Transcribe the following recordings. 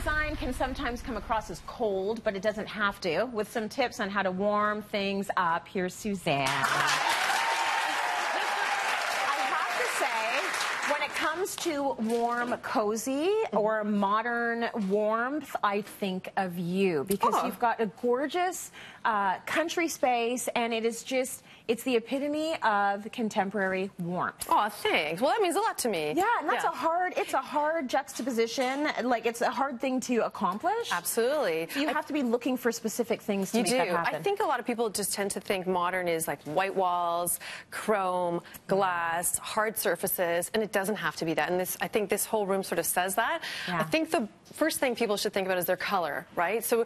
design can sometimes come across as cold, but it doesn't have to. With some tips on how to warm things up, here's Suzanne. When it comes to warm, cozy, or modern warmth, I think of you because you've got a gorgeous country space, and it is just, it's the epitome of contemporary warmth. Oh, thanks. Well, that means a lot to me. Yeah, and that's it's a hard juxtaposition. Like, it's a hard thing to accomplish. Absolutely. You have to be looking for specific things to make that happen. I think a lot of people just tend to think modern is like white walls, chrome, glass, hard surfaces, and it doesn't have to be that. And I think this whole room sort of says that. Yeah. I think the first thing people should think about is their color, right? So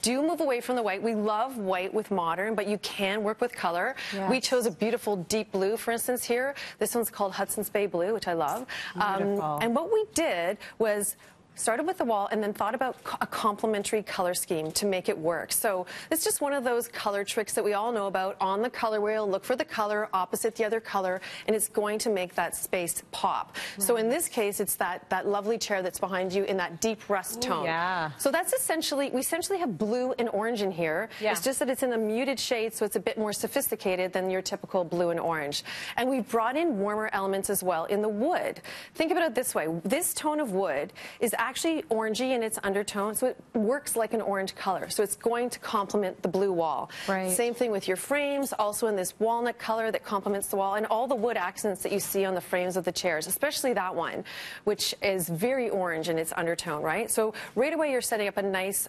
do move away from the white. We love white with modern, but you can work with color. Yes. We chose a beautiful deep blue, for instance, here. This one's called Hudson's Bay Blue, which I love. And what we did was started with the wall and then thought about a complementary color scheme to make it work. So it's just one of those color tricks that we all know about. On the color wheel, look for the color opposite the other color, and it's going to make that space pop. Right. So in this case, it's that lovely chair that's behind you in that deep rust tone. Yeah. So that's we essentially have blue and orange in here. Yeah. It's just that it's in a muted shade, so it's a bit more sophisticated than your typical blue and orange. And we've brought in warmer elements as well in the wood. Think about it this way. This tone of wood is actually orangey in its undertone, so it works like an orange color. So it's going to complement the blue wall. Right. Same thing with your frames, also in this walnut color that complements the wall, and all the wood accents that you see on the frames of the chairs, especially that one, which is very orange in its undertone, right? So right away you're setting up a nice,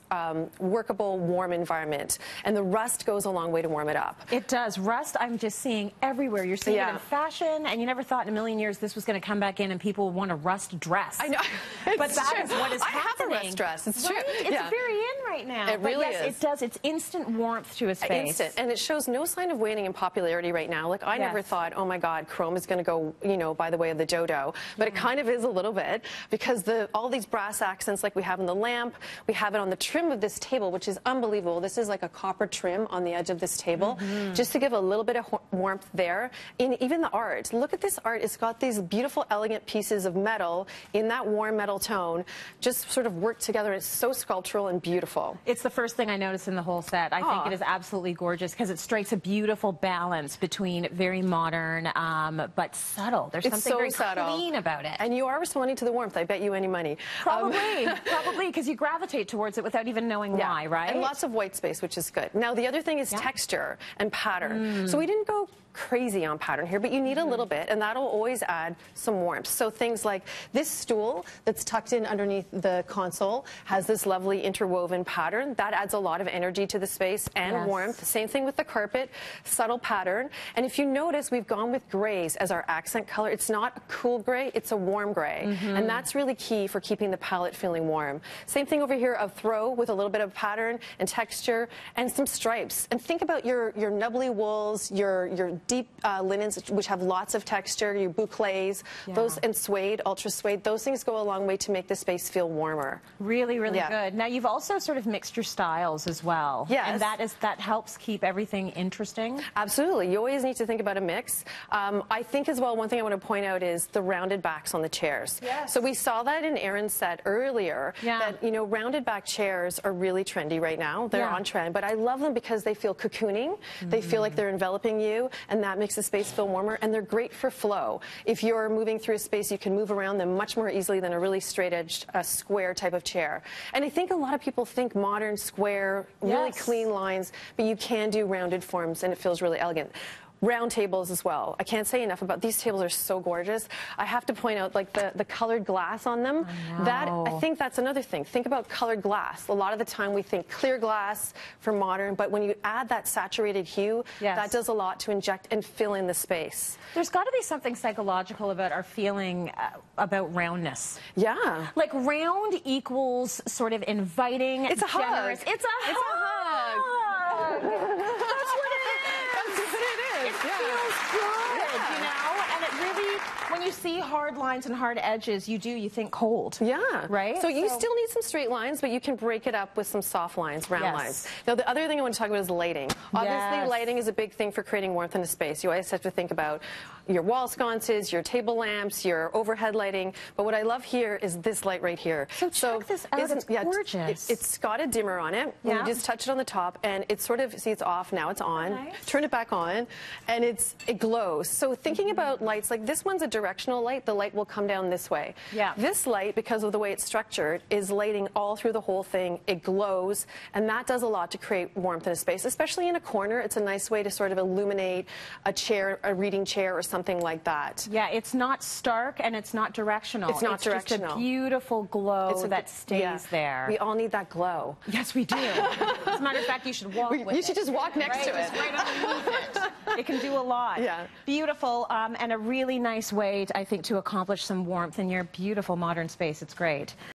workable, warm environment, and the rust goes a long way to warm it up. It does. Rust, I'm just seeing everywhere. You're seeing it in fashion, and you never thought in a million years this was going to come back in and people would want a rust dress. I know. But that is what is happening. I have a rust dress. It's true. It's very in right now. It really is. It does. It's instant warmth to a space. Instant. And it shows no sign of waning in popularity right now. Like, I never thought, oh my God, chrome is going to go, you know, by the way of the dodo. But it kind of is a little bit, because all these brass accents like we have in the lamp, we have it on the trim of this table, which is unbelievable. This is like a copper trim on the edge of this table, just to give a little bit of warmth there. In even the art, look at this art. It's got these beautiful, elegant pieces of metal in that warm metal tone, just sort of work together. It's so sculptural and beautiful. It's the first thing I noticed in the whole set. I think it is absolutely gorgeous because it strikes a beautiful balance between very modern but subtle. There's something very clean about it. And you are responding to the warmth. I bet you any money. Probably, probably, because you gravitate towards it without even knowing why, right? And lots of white space, which is good. Now, the other thing is texture and pattern. So we didn't go crazy on pattern here, but you need a little bit, and that'll always add some warmth. So things like this stool that's tucked in underneath the console has this lovely interwoven pattern. That adds a lot of energy to the space and warmth. Same thing with the carpet, subtle pattern. And if you notice, we've gone with grays as our accent color. It's not a cool gray, it's a warm gray. And that's really key for keeping the palette feeling warm. Same thing over here, a throw with a little bit of pattern and texture and some stripes. And think about your nubbly wools, your deep linens, which have lots of texture, your bouclés, those, and suede, ultra suede, those things go a long way to make the space feel warmer. Really, really good. Now, you've also sort of mixed your styles as well. Yes. And that helps keep everything interesting. Absolutely. You always need to think about a mix. I think as well, one thing I want to point out is the rounded backs on the chairs. Yes. So we saw that in Erin's set earlier, that, you know, rounded back chairs are really trendy right now. They're on trend, but I love them because they feel cocooning. They feel like they're enveloping you, and that makes the space feel warmer, and they're great for flow. If you're moving through a space, you can move around them much more easily than a really straight-edged, square type of chair. And I think a lot of people think modern, square, really clean lines, but you can do rounded forms, and it feels really elegant. Round tables as well. I can't say enough about these tables. Are so gorgeous. I have to point out, like, the colored glass on them. I think that's another thing. Think about colored glass. A lot of the time we think clear glass for modern, but when you add that saturated hue, that does a lot to inject and fill in the space. There's got to be something psychological about our feeling about roundness. Yeah. Like, round equals sort of inviting, it's a generous. Hug. It's a hug. That's what it is. It feels good, you know? And it really, when you see hard lines and hard edges, you think cold. Yeah. Right? So you still need some straight lines, but you can break it up with some soft lines, round lines. Now, the other thing I want to talk about is lighting. Obviously, lighting is a big thing for creating warmth in a space. You always have to think about your wall sconces, your table lamps, your overhead lighting. But what I love here is this light right here. So check this out. It's gorgeous. It's got a dimmer on it. Yeah. You just touch it on the top, and it's sort of, see, it's off, now it's on. Nice. Turn it back on, and it glows. So thinking about lights, like this one's a directional light, the light will come down this way. Yeah. This light, because of the way it's structured, is lighting all through the whole thing. It glows, and that does a lot to create warmth in a space, especially in a corner. It's a nice way to sort of illuminate a chair, a reading chair, or something like that. Yeah, it's not stark and it's not directional. It's not directional. Just a beautiful glow that stays there. We all need that glow. Yes, we do. As a matter of fact, you should walk with it. You should just walk next to it. Just right underneath it. It can do a lot. Yeah. Beautiful, and a really nice way, I think, to accomplish some warmth in your beautiful modern space. It's great.